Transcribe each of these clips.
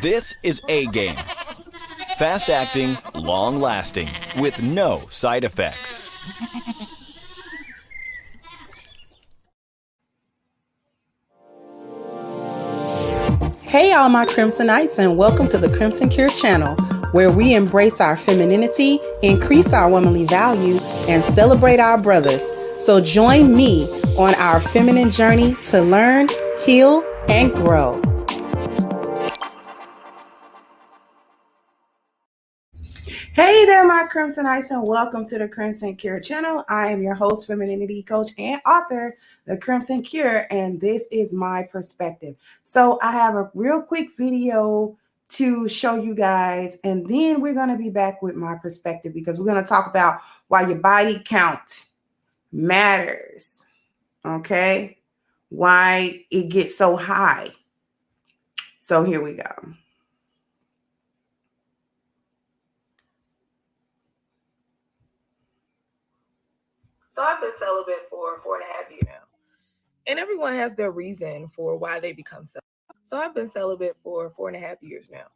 This is A Game. Fast acting, long lasting, with no side effects. Hey all my Crimsonites, and welcome to the Crimson Cure channel, where we embrace our femininity, increase our womanly value, and celebrate our brothers. So join me on our feminine journey to learn, heal, and grow. Hey there, my Crimsonites, and welcome to the Crimson Cure channel. I am your host, femininity coach, and author, The Crimson Cure, and this is my perspective. So I have a real quick video to show you guys, and then we're going to be back with my perspective because we're going to talk about why your body count matters, okay? Why it gets so high. So here we go. So I've been celibate for 4.5 years now. And everyone has their reason for why they become celibate. So I've been celibate for 4.5 years now.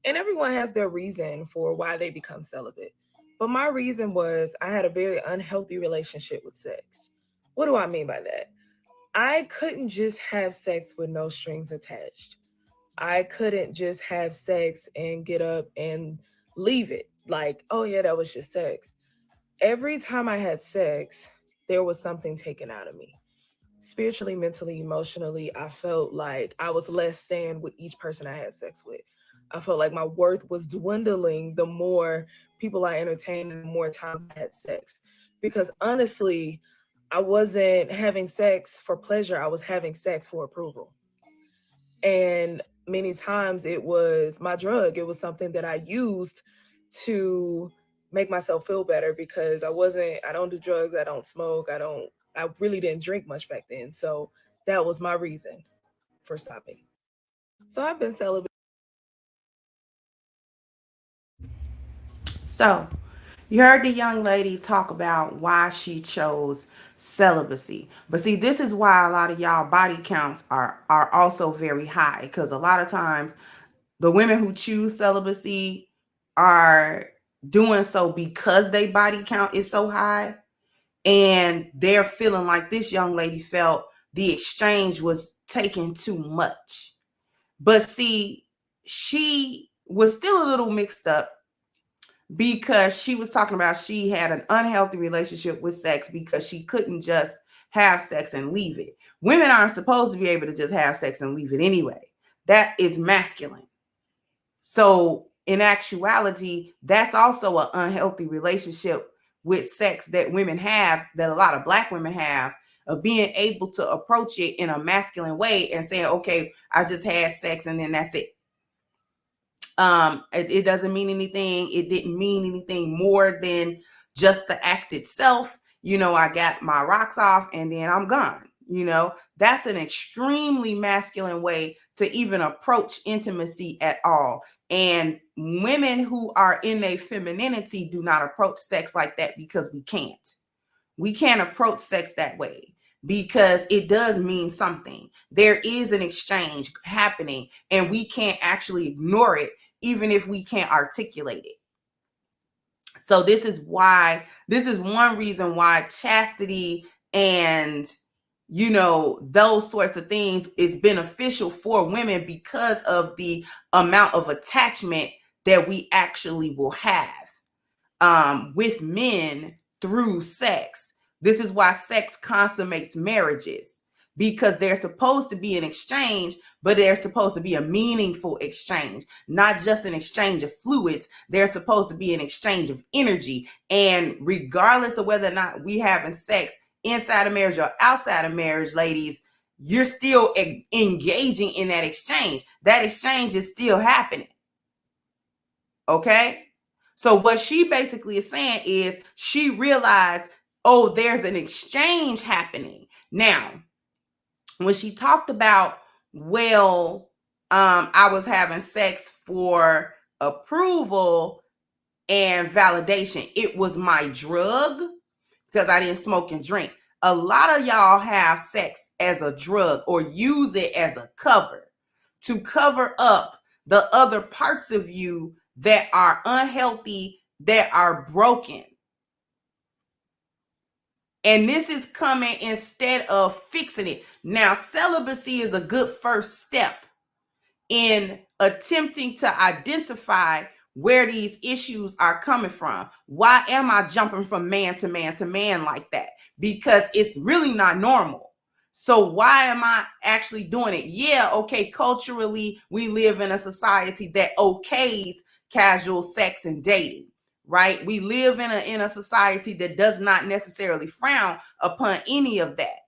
And everyone has their reason for why they become celibate. But my reason was I had a very unhealthy relationship with sex. What do I mean by that? I couldn't just have sex with no strings attached. I couldn't just have sex and get up and leave it. Like, oh yeah, that was just sex. Every time I had sex, there was something taken out of me. Spiritually, mentally, emotionally, I felt like I was less than with each person I had sex with. I felt like my worth was dwindling the more people I entertained and the more times I had sex. Because honestly, I wasn't having sex for pleasure. I was having sex for approval. And many times it was my drug. It was something that I used to make myself feel better because I don't do drugs. I don't smoke. I really didn't drink much back then. So that was my reason for stopping. So I've been celibate. So you heard the young lady talk about why she chose celibacy. But see, this is why a lot of y'all body counts are also very high, because a lot of times the women who choose celibacy are doing so because their body count is so high, and they're feeling like this young lady felt the exchange was taking too much. But see, she was still a little mixed up because she was talking about she had an unhealthy relationship with sex because she couldn't just have sex and leave it. Women aren't supposed to be able to just have sex and leave it anyway. That is masculine. So in actuality, that's also an unhealthy relationship with sex that women have, that a lot of Black women have, of being able to approach it in a masculine way and saying, okay, I just had sex and then that's it. It doesn't mean anything. It didn't mean anything more than just the act itself. You know, I got my rocks off and then I'm gone. You know, that's an extremely masculine way to even approach intimacy at all. And women who are in their femininity do not approach sex like that because we can't. We can't approach sex that way because it does mean something. There is an exchange happening and we can't actually ignore it, even if we can't articulate it. So this is one reason why chastity and, you know, those sorts of things is beneficial for women, because of the amount of attachment that we actually will have with men through sex. This is why sex consummates marriages, because there's supposed to be an exchange, but there's supposed to be a meaningful exchange, not just an exchange of fluids. There's supposed to be an exchange of energy. And regardless of whether or not we having sex inside of marriage or outside of marriage, ladies, you're still engaging in that exchange. That exchange is still happening. Okay? So what she basically is saying is she realized, oh, there's an exchange happening. Now, when she talked about, well, I was having sex for approval and validation, it was my drug because I didn't smoke and drink. A lot of y'all have sex as a drug or use it as a cover to cover up the other parts of you that are unhealthy, that are broken. And this is coming instead of fixing it. Now, celibacy is a good first step in attempting to identify where these issues are coming from. Why am I jumping from man to man to man like that? Because it's really not normal. So why am I actually doing it? Yeah, okay, culturally, we live in a society that okays casual sex and dating, right? We live in a society that does not necessarily frown upon any of that.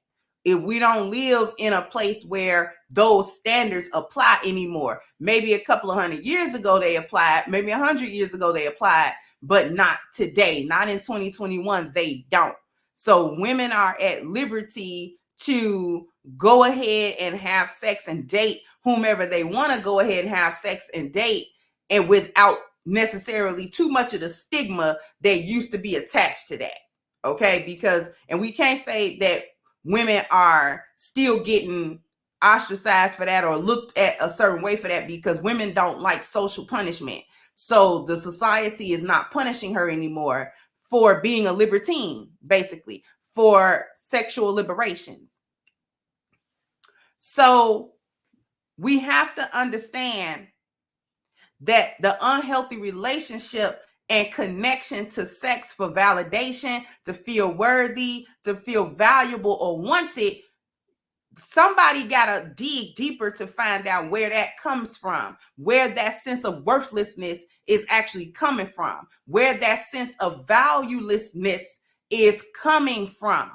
If we don't live in a place where those standards apply anymore. Maybe a couple of 100 years ago they applied, maybe 100 years ago they applied, but not today, not in 2021, they don't. So women are at liberty to go ahead and have sex and date whomever they want to go ahead and have sex and date, and without necessarily too much of the stigma that used to be attached to that. Okay, because, and we can't say that women are still getting ostracized for that or looked at a certain way for that, because women don't like social punishment. So the society is not punishing her anymore for being a libertine, basically, for sexual liberations. So we have to understand that the unhealthy relationship and connection to sex for validation, to feel worthy, to feel valuable or wanted, somebody gotta dig deeper to find out where that comes from, where that sense of worthlessness is actually coming from, where that sense of valuelessness is coming from,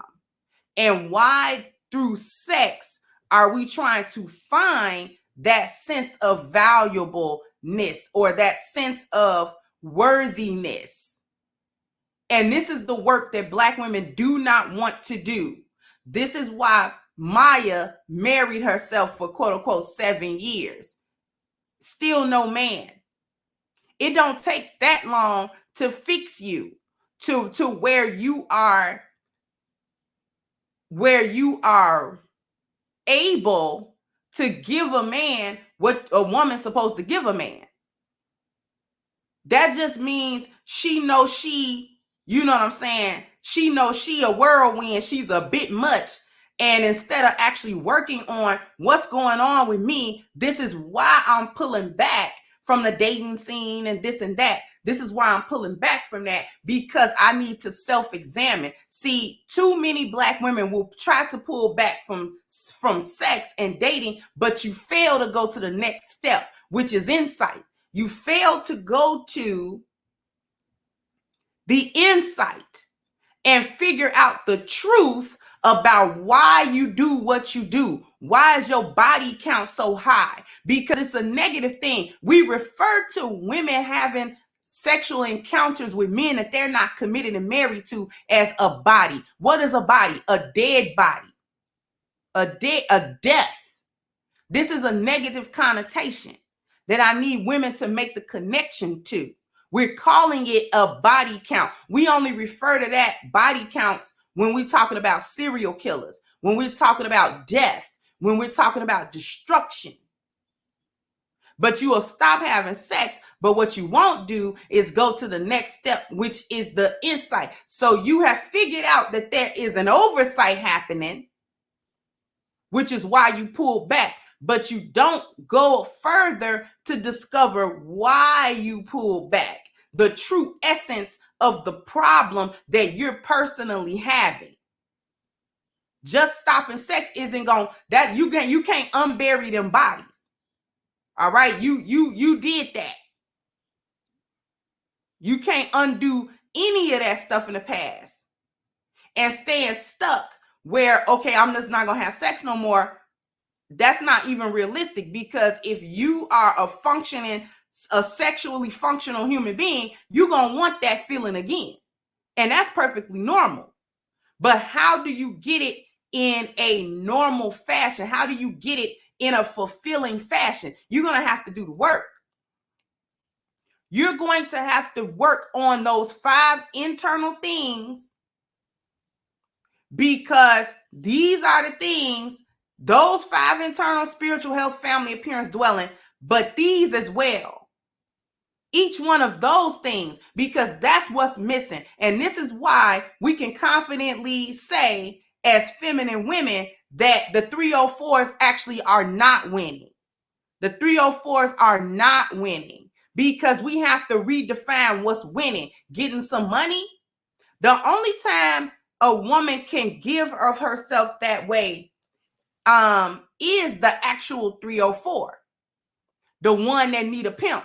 and why through sex are we trying to find that sense of valuableness or that sense of worthiness. And this is the work that Black women do not want to do. This is why Maya married herself for quote unquote 7 years. Still no man. It don't take that long to fix you to where you are able to give a man what a woman's supposed to give a man. That just means she knows she, you know what I'm saying? She knows she a whirlwind. She's a bit much. And instead of actually working on what's going on with me, this is why I'm pulling back from the dating scene and this and that. This is why I'm pulling back from that, because I need to self-examine. See, too many Black women will try to pull back from sex and dating, but you fail to go to the next step, which is insight. You fail to go to the insight and figure out the truth about why you do what you do. Why is your body count so high? Because it's a negative thing. We refer to women having sexual encounters with men that they're not committed and married to as a body. What is a body? A dead body. A death. This is a negative connotation that I need women to make the connection to. We're calling it a body count. We only refer to that body counts when we're talking about serial killers, when we're talking about death, when we're talking about destruction. But you will stop having sex, but what you won't do is go to the next step, which is the insight. So you have figured out that there is an oversight happening, which is why you pull back. But you don't go further to discover why you pull back, the true essence of the problem that you're personally having. Just stopping sex isn't going, that you can't unbury them bodies. All right, you did that. You can't undo any of that stuff in the past. And staying stuck where, okay, I'm just not gonna have sex no more. That's not even realistic, because if you are a sexually functional human being, you're going to want that feeling again. And that's perfectly normal. But how do you get it in a normal fashion? How do you get it in a fulfilling fashion? You're going to have to do the work. You're going to have to work on those 5 internal things, because these are the things. Those 5 internal spiritual health, family, appearance, dwelling, but these as well. Each one of those things, because that's what's missing. And this is why we can confidently say as feminine women that the 304s actually are not winning. The 304s are not winning because we have to redefine what's winning. Getting some money. The only time a woman can give of herself that way is the actual 304. The one that need a pimp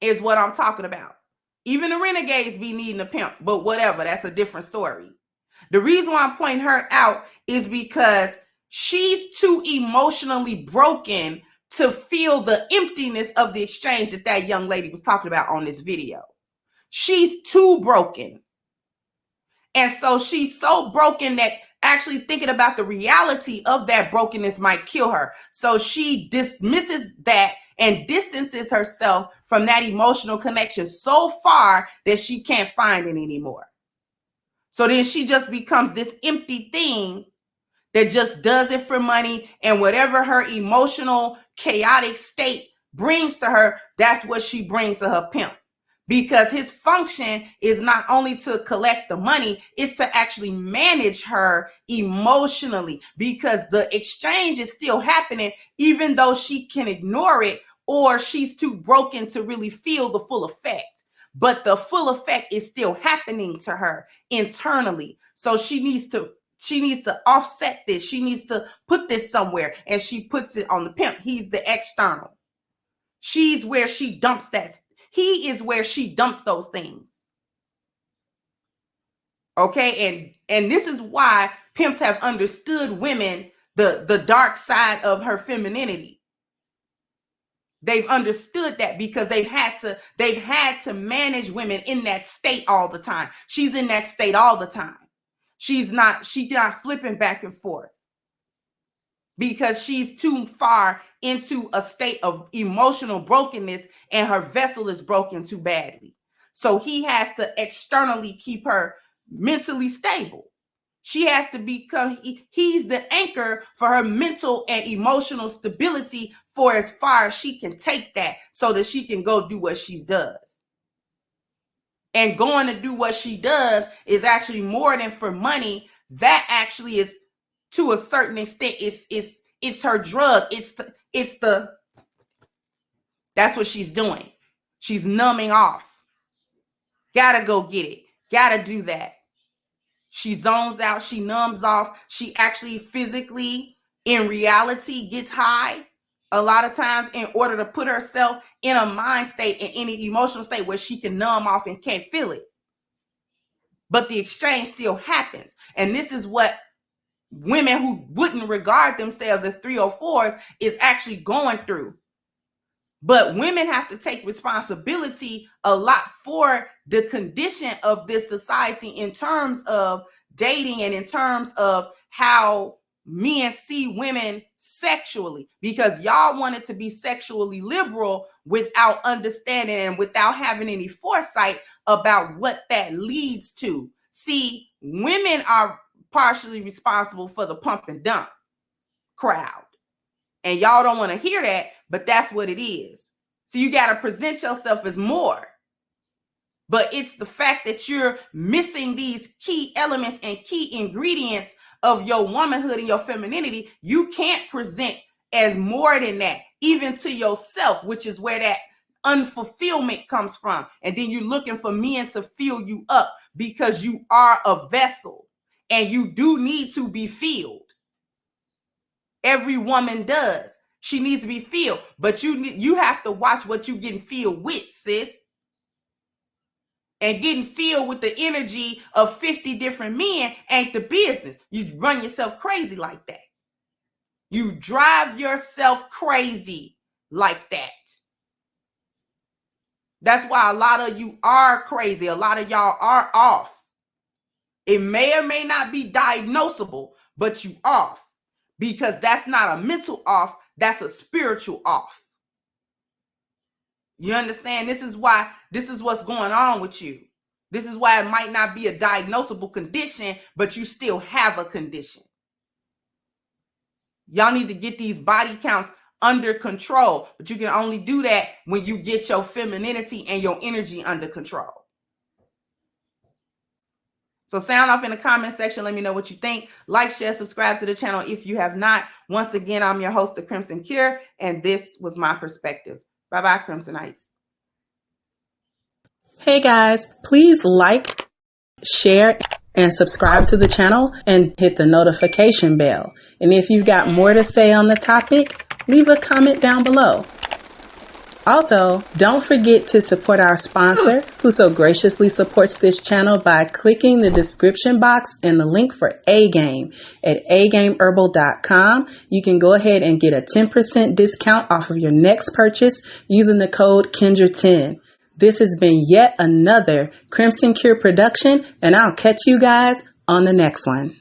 is what I'm talking about. Even the renegades be needing a pimp, but whatever, that's a different story. The reason why I'm pointing her out is because she's too emotionally broken to feel the emptiness of the exchange that young lady was talking about on this video. She's too broken. And so she's so broken that actually thinking about the reality of that brokenness might kill her. So she dismisses that and distances herself from that emotional connection so far that she can't find it anymore. So then she just becomes this empty thing that just does it for money, and whatever her emotional chaotic state brings to her, that's what she brings to her pimp. Because his function is not only to collect the money, it's to actually manage her emotionally, because the exchange is still happening even though she can ignore it or she's too broken to really feel the full effect. But the full effect is still happening to her internally. So she needs to offset this. She needs to put this somewhere, and she puts it on the pimp. He's the external. She's where she dumps that. He is where she dumps those things. Okay, and this is why pimps have understood women, the dark side of her femininity. They've understood that because they've had to manage women in that state all the time. She's in that state all the time. She's not flipping back and forth because she's too far into a state of emotional brokenness and her vessel is broken too badly. So he has to externally keep her mentally stable. She has to become, he's the anchor for her mental and emotional stability for as far as she can take that so that she can go do what she does. And going to do what she does is actually more than for money. That actually is, to a certain extent, it's her drug. That's what she's doing. She's numbing off. Gotta go get it. Gotta do that. She zones out. She numbs off. She actually physically, in reality, gets high a lot of times in order to put herself in a mind state and any emotional state where she can numb off and can't feel it. But the exchange still happens. And this is what women who wouldn't regard themselves as 304s is actually going through. But women have to take responsibility a lot for the condition of this society in terms of dating and in terms of how men see women sexually, because y'all wanted to be sexually liberal without understanding and without having any foresight about what that leads to. See, women are partially responsible for the pump and dump crowd. And y'all don't want to hear that, but that's what it is. So you got to present yourself as more. But it's the fact that you're missing these key elements and key ingredients of your womanhood and your femininity. You can't present as more than that, even to yourself, which is where that unfulfillment comes from. And then you're looking for men to fill you up because you are a vessel and you do need to be filled. Every woman does. She needs to be filled, but you have to watch what you getting filled with, sis. And getting filled with the energy of 50 different men ain't the business. You run yourself crazy like that. You drive yourself crazy like that. That's why a lot of you are crazy. A lot of y'all are off. It may or may not be diagnosable, but you off. Because that's not a mental off, that's a spiritual off. You understand? This is what's going on with you. This is why it might not be a diagnosable condition, but you still have a condition. Y'all need to get these body counts under control. But you can only do that when you get your femininity and your energy under control. So sound off in the comment section. Let me know what you think. Like, share, subscribe to the channel if you have not. Once again, I'm your host, The Crimson Cure, and this was my perspective. Bye-bye, Crimsonites. Hey guys, please like, share, and subscribe to the channel and hit the notification bell. And if you've got more to say on the topic, leave a comment down below. Also, don't forget to support our sponsor, who so graciously supports this channel by clicking the description box and the link for A-Game at agameherbal.com. You can go ahead and get a 10% discount off of your next purchase using the code Kendra10. This has been yet another Crimson Cure production, and I'll catch you guys on the next one.